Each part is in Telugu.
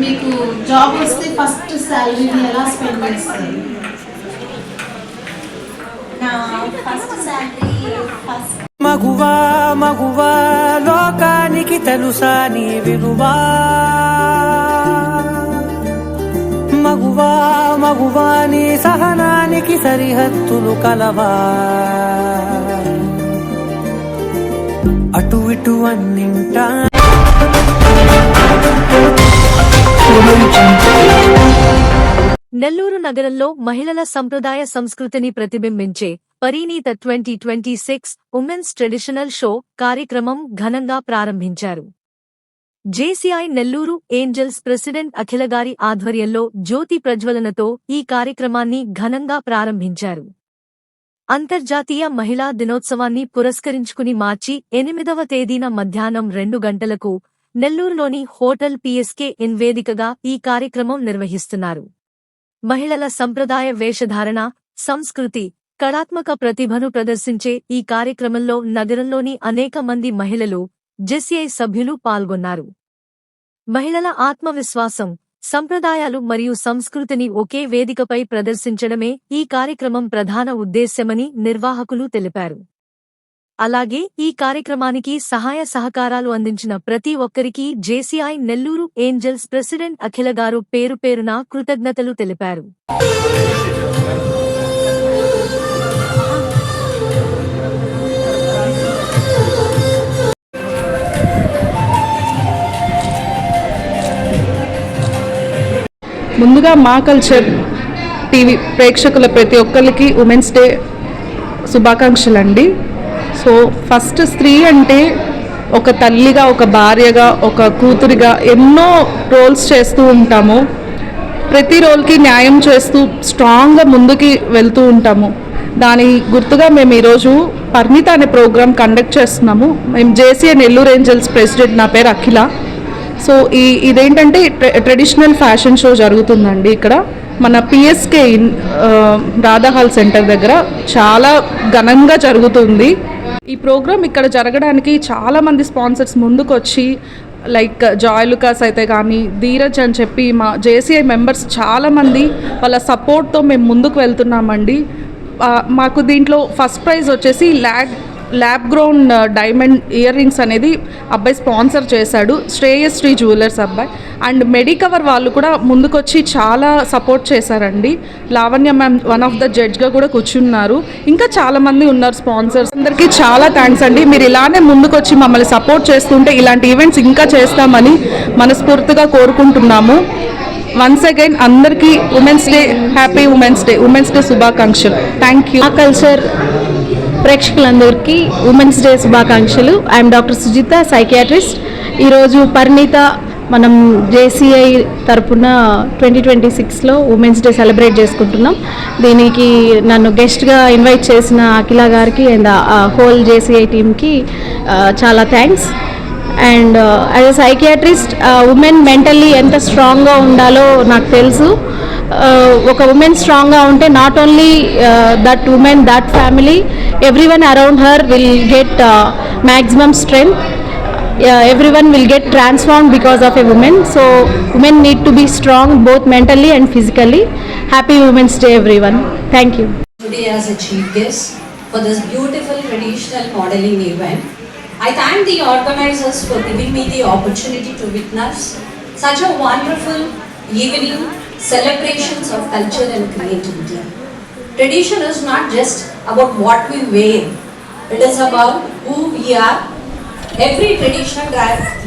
మీకు జాబ్ వస్తే ఫస్ట్ సాలరీని ఎలా స్పెండ్ చేస్తారు? నా ఫస్ట్ సాలరీ మగువా మగువా లోకానికి తెలుసా నీ విలువా, మగువా మగువా నీ సహనానికి సరిహద్దులు కలవా, అటు ఇటు అన్నింటా. నెల్లూరు నగరంలో మహిళల సంప్రదాయ సంస్కృతిని ప్రతిబింబించే పరిణీత 2026 ఉమెన్స్ ట్రెడిషనల్ షో కార్యక్రమం ఘనంగా ప్రారంభించారు. జేసీఐ నెల్లూరు ఏంజల్స్ ప్రెసిడెంట్ అఖిలగారి ఆధ్వర్యంలో జ్యోతి ప్రజ్వలనతో ఈ కార్యక్రమాన్ని ఘనంగా ప్రారంభించారు. అంతర్జాతీయ మహిళా దినోత్సవాన్ని పురస్కరించుకుని మార్చి 8వ తేదీన మధ్యాహ్నం 2 గంటలకు నెల్లూరులోని హోటల్ పీఎస్కే ఇన్ వేదికగా ఈ కార్యక్రమం నిర్వహిస్తున్నారు. మహిళల సంప్రదాయ వేషధారణ, సంస్కృతి, కళాత్మక ప్రతిభను ప్రదర్శించే ఈ కార్యక్రమంలో నగరంలోని అనేక మంది మహిళలు, జేసీఐ సభ్యులు పాల్గొన్నారు. మహిళల ఆత్మవిశ్వాసం, సంప్రదాయాలు మరియు సంస్కృతిని ఒకే వేదికపై ప్రదర్శించడమే ఈ కార్యక్రమం ప్రధాన ఉద్దేశ్యమని నిర్వాహకులు తెలిపారు. అలాగే ఈ కార్యక్రమానికి సహాయ సహకారాలు అందించిన ప్రతి ఒక్కరికీ జేసీఐ నెల్లూరు ఏంజల్స్ ప్రెసిడెంట్ అఖిల గారు పేరు పేరున కృతజ్ఞతలు తెలిపారు. ముందుగా మా కల్చర్ టీవీ ప్రేక్షకుల ప్రతి ఒక్కరికి ఉమెన్స్ డే శుభాకాంక్షలు అండి. సో ఫస్ట్ స్త్రీ అంటే ఒక తల్లిగా, ఒక భార్యగా, ఒక కూతురిగా ఎన్నో రోల్స్ చేస్తూ ఉంటాము. ప్రతి రోల్కి న్యాయం చేస్తూ స్ట్రాంగ్గా ముందుకి వెళ్తూ ఉంటాము. దాని గుర్తుగా మేము ఈరోజు పరిణీత అనే ప్రోగ్రామ్ కండక్ట్ చేస్తున్నాము. మేము జేసీఐ నెల్లూరు ఏంజల్స్ ప్రెసిడెంట్, నా పేరు అఖిల. సో ఇదేంటంటే ట్రెడిషనల్ ఫ్యాషన్ షో జరుగుతుందండి ఇక్కడ మన పిఎస్కే రాధా హాల్ సెంటర్ దగ్గర. చాలా ఘనంగా జరుగుతుంది ఈ ప్రోగ్రామ్. ఇక్కడ జరగడానికి చాలామంది స్పాన్సర్స్ ముందుకు వచ్చి, లైక్ జాయ్ లుకాస్ అయితే కానీ, ధీరజ్ అని చెప్పి మా జేసీఐ మెంబర్స్ చాలామంది వాళ్ళ సపోర్ట్తో మేము ముందుకు వెళ్తున్నామండి. మాకు దీంట్లో ఫస్ట్ ప్రైజ్ వచ్చేసి lab grown diamond earrings అనేది అబ్బాయి స్పాన్సర్ చేశాడు, శ్రేయశ్రీ జ్యువెలర్స్ అబ్బాయి. అండ్ మెడికవర్ వాళ్ళు కూడా ముందుకొచ్చి చాలా సపోర్ట్ చేశారండి. Lavanya ma'am one of the జడ్జ్గా కూడా కూర్చున్నారు. ఇంకా చాలామంది ఉన్నారు స్పాన్సర్స్. అందరికీ చాలా థ్యాంక్స్ అండి. మీరు ఇలానే ముందుకొచ్చి మమ్మల్ని సపోర్ట్ చేస్తుంటే ఇలాంటి ఈవెంట్స్ ఇంకా చేస్తామని మనస్ఫూర్తిగా కోరుకుంటున్నాము. వన్స్ అగైన్ అందరికీ women's day, happy women's day శుభాకాంక్షలు. Thank you. కల్చర్ ప్రేక్షకులందరికీ ఉమెన్స్ డే శుభాకాంక్షలు. I'm doctor Sujitha, psychiatrist. ఈరోజు పరిణీత మనం జేసీఐ తరపున 2026లో ఉమెన్స్ డే సెలబ్రేట్ చేసుకుంటున్నాం. దీనికి నన్ను గెస్ట్గా ఇన్వైట్ చేసిన అఖిల గారికి అండ్ హోల్ జేసీఐ టీమ్కి చాలా thanks. And as a psychiatrist, women mentally ఎంత స్ట్రాంగ్గా ఉండాలో నాకు తెలుసు. ఒక ఉమెన్ స్ట్రాంగ్గా ఉంటే not only that women, that family, everyone around her will get maximum strength. Everyone will get transformed because of a woman. So women need to be strong both mentally and physically. Happy Women's Day everyone. Thank you. Today as a chief guest for this beautiful traditional modeling event, I thank the organizers for giving me the opportunity to witness such a wonderful evening, celebrations of culture and creativity. Tradition is not just about what we wear, it is about who we are. Every traditional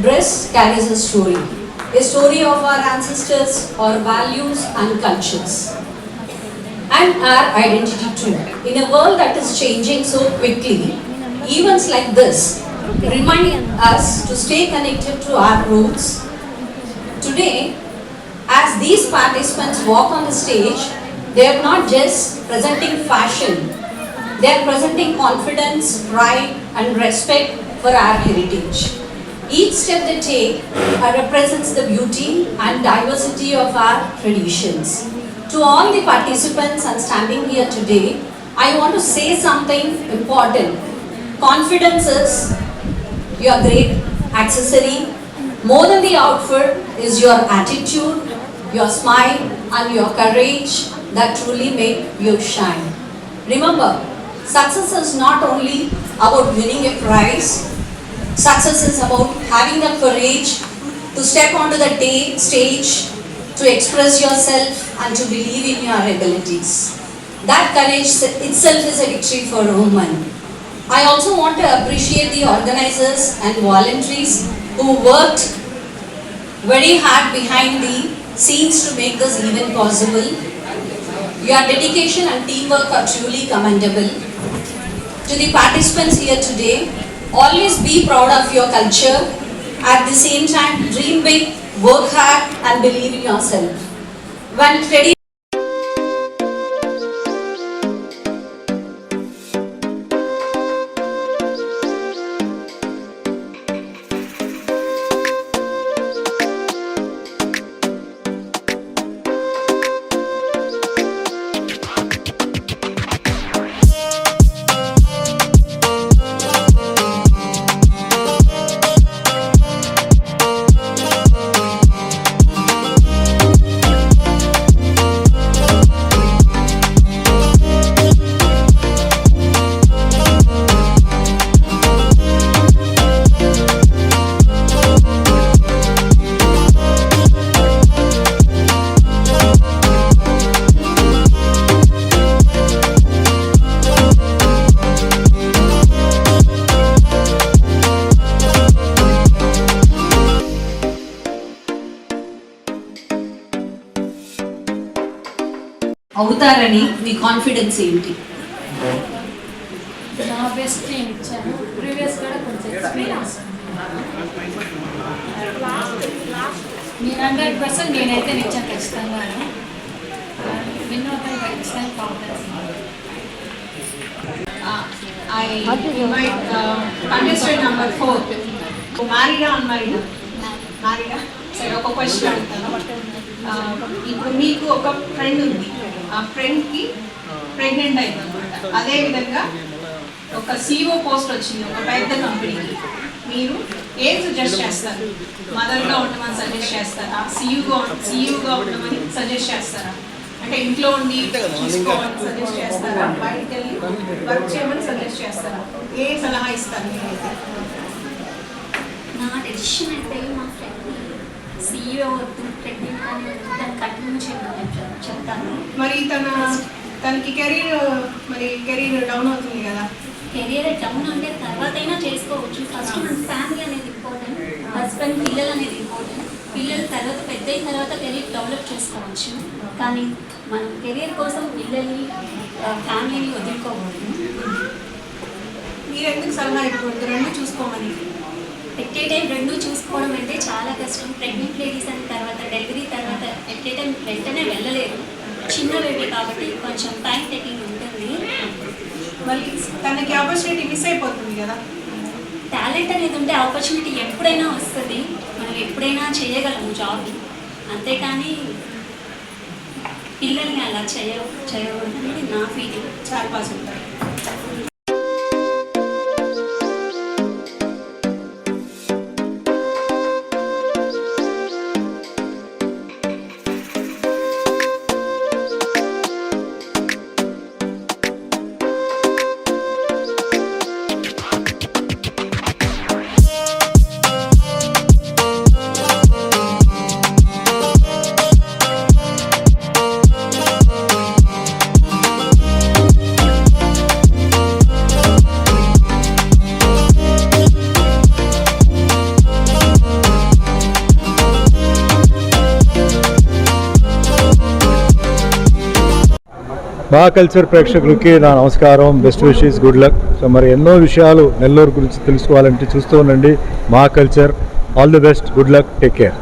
dress carries a story of our ancestors, our values and cultures, and our identity too. In a world that is changing so quickly, events like this remind us to stay connected to our roots. Today, as these participants walk on the stage, they are not just presenting fashion, they are presenting confidence, pride and respect for our heritage. Each step they take represents the beauty and diversity of our traditions. To all the participants and standing here today, I want to say something important. Confidence is your great accessory. More than the outfit, is your attitude, your smile and your courage that truly make you shine. Remember, success is not only about winning a prize. Success is about having the courage to step onto the stage, to express yourself and to believe in your abilities. That courage itself is a victory for a woman. I also want to appreciate the organizers and volunteers who worked very hard behind the scenes to make this event possible. Your dedication and teamwork are truly commendable. To the participants here today, always be proud of your culture. At the same time, dream big, work hard and believe in yourself. When ready. అవుతారని మీ కాన్ఫిడెన్స్ ఏంటి? నా బెస్ట్ నేను ఇచ్చాను. ప్రీవియస్ కూడా కొంచెం ఎక్స్పీరియన్స్. నేను 100% నేనైతే ఇచ్చాను ఖచ్చితంగా. విన్నోపై ఖచ్చితంగా confidence. I invite contestant number 4. Married or unmarried? Married. సరే, ఒక క్వశ్చన్ అడుగుతాను. ఇప్పుడు మీకు ఒక ఫ్రెండ్ ఉంది, ఆ ఫ్రెండ్కి ప్రెగ్నెంట్ అయింది అనమాట. అదేవిధంగా ఒక CEO పోస్ట్ వచ్చింది ఒక పెద్ద కంపెనీకి. మీరు ఏం సజెస్ట్ చేస్తారు? మదర్గా ఉండమని సజెస్ట్ చేస్తారా? సీఈఓగా ఉండమని సజెస్ట్ చేస్తారా? అంటే ఇంట్లో ఉండి చూసుకోవాలని సజెస్ట్ చేస్తారా? బయటికి వెళ్ళి వర్క్ చేయమని సజెస్ట్ చేస్తారా? ఏ సలహా ఇస్తారు మీరైతే? నా డెసిషన్ అయితే మా ఫ్రెండ్ CEO ప్రెగ్నెంట్ అని దాన్ని కంటిన్యూ చేయమని చెప్తాను. మరి తనకి కెరీర్ డౌన్ అవుతుంది కదా. కెరియర్ డౌన్ అంటే తర్వాత అయినా చేసుకోవచ్చు. ఫస్ట్ మన ఫ్యామిలీ అనేది ఇంపార్టెంట్, హస్బెండ్ పిల్లలు అనేది ఇంపార్టెంట్. పిల్లల తర్వాత పెద్ద అయిన తర్వాత కెరీర్ డెవలప్ చేసుకోవచ్చు, కానీ మనం కెరీర్ కోసం పిల్లల్ని ఫ్యామిలీని వదులుకోకూడదు. మీరు ఎందుకు సలహా ఇవ్వకూడదు? రెండు చూసుకోమని. ఎట్ ఏ టైం రెండు చూసుకోవడం అంటే చాలా కష్టం. ప్రెగ్నెంట్ లేడీస్ అయిన తర్వాత డెలివరీ తర్వాత ఎట్ ఏ టైం వెంటనే వెళ్ళలేరు. చిన్న బేబీ కాబట్టి కొంచెం టైం టేకింగ్ ఉంటుంది. మళ్ళీ తనకి ఆపర్చునిటీ మిస్ అయిపోతుంది కదా. టాలెంట్ అనేది ఉంటే ఆపర్చునిటీ ఎప్పుడైనా వస్తుంది, మనం ఎప్పుడైనా చేయగలము జాబ్. అంతేకాని పిల్లల్ని అలా చేయకూడదు అనేది నా ఫీలింగ్. చాలా బాగా ఉంటారు. మా కల్చర్ ప్రేక్షకులకి నా నమస్కారం, best wishes, good luck. So మరి ఎన్నో విషయాలు నెల్లూరు గురించి తెలుసుకోవాలంటే చూస్తూ ఉండండి మా culture. All the best, good luck, take care.